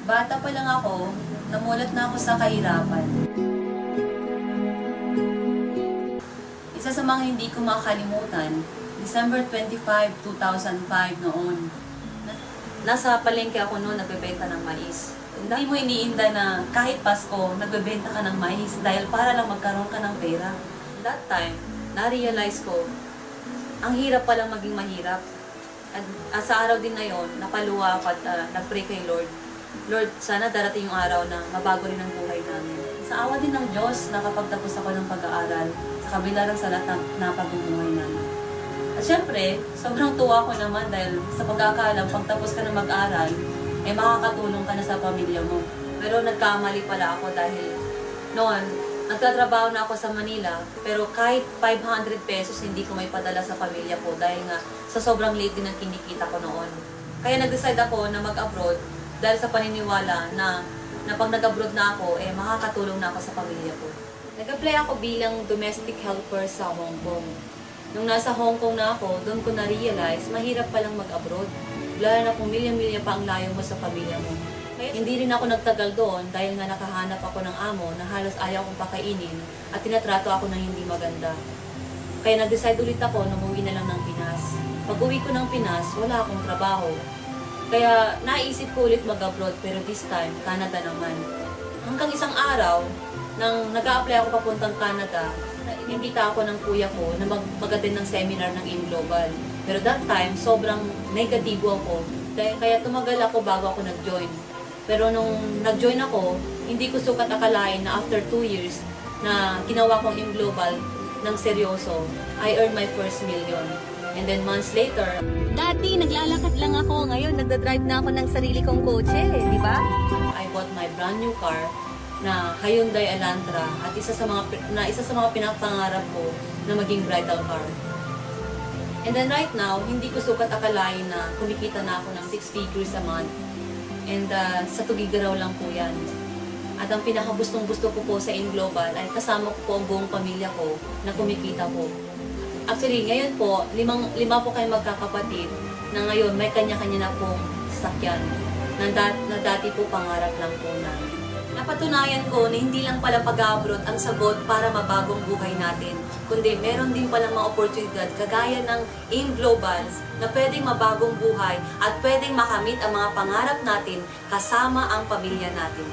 Bata pa lang ako, namulat na ako sa kahirapan. Isa sa mga hindi ko makakalimutan, December 25, 2005 noon. Nasa palengke ako noon, nagbebenta ng mais. Hindi mo iniinda na kahit Pasko, nagbebenta ka ng mais dahil para lang magkaroon ka ng pera. That time, na-realize ko, ang hirap palang maging mahirap. At sa araw din na yon, napaluwa ako at nag-pray kay Lord. Lord, sana darating yung araw na mabago rin ang buhay namin. Sa awa din ng Diyos, nakapagtapos ako ng pag-aaral sa kabila ng salat na pagbubuhay namin. At syempre, sobrang tuwa ko naman dahil sa pagkakaalam, pagtapos ka na mag-aral, eh makakatulong ka na sa pamilya mo. Pero nagkamali pala ako dahil noon, nagtatrabaho na ako sa Manila, pero kahit 500 pesos hindi ko may padala sa pamilya ko dahil nga sa sobrang liit din ang kinikita ko noon. Kaya nag-decide ako na mag-abroad dahil sa paniniwala na pag nag-abroad na ako, eh makakatulong na ako sa pamilya ko. Nag-apply ako bilang domestic helper sa Hong Kong. Nung nasa Hong Kong na ako, doon ko na-realize, mahirap palang mag-abroad. Lalo na kung milya-milya pa ang layo mo sa pamilya mo. Kaya hindi rin ako nagtagal doon dahil nga nakahanap ako ng amo na halos ayaw kong pakainin at tinatrato ako ng hindi maganda. Kaya nag-decide ulit ako na umuwi na lang ng Pinas. Pag-uwi ko ng Pinas, wala akong trabaho. Kaya naisip ko ulit mag-abroad pero this time, Canada naman. Hanggang isang araw, nang nag-a-apply ako papuntang Canada, inimbita ako ng kuya ko na mag-attend ng seminar ng InGlobal. Pero that time, sobrang negatibo ako. Kaya tumagal ako bago ako nag-join. Pero nung nag-join ako, hindi ko sukat akalain na after 2 years na ginawa kong InGlobal ng seryoso, I earned my first million. And then months later, dati naglalakad lang ako, ngayon nagdadrive na ako ng sarili kong kotse, di ba? I bought my brand new car na Hyundai Elantra at isa sa mga pinapangarap ko na maging bridal car. And then right now, hindi ko sukat akalain na kumikita na ako ng 6 figures a month. And sa Tugigaraw lang po yan. At ang pinakagustong-gusto ko po sa InGlobal ay kasama ko po ang buong pamilya ko na kumikita po. Actually, ngayon po, lima po kayo magkakapatid na ngayon may kanya-kanya na pong sasakyan na dati po pangarap lang po namin. Napatunayan ko na hindi lang pala pag-abroad ang sagot para mabagong buhay natin, kundi meron din palang mga oportunidad kagaya ng InGlobal na pwedeng mabagong buhay at pwedeng makamit ang mga pangarap natin kasama ang pamilya natin.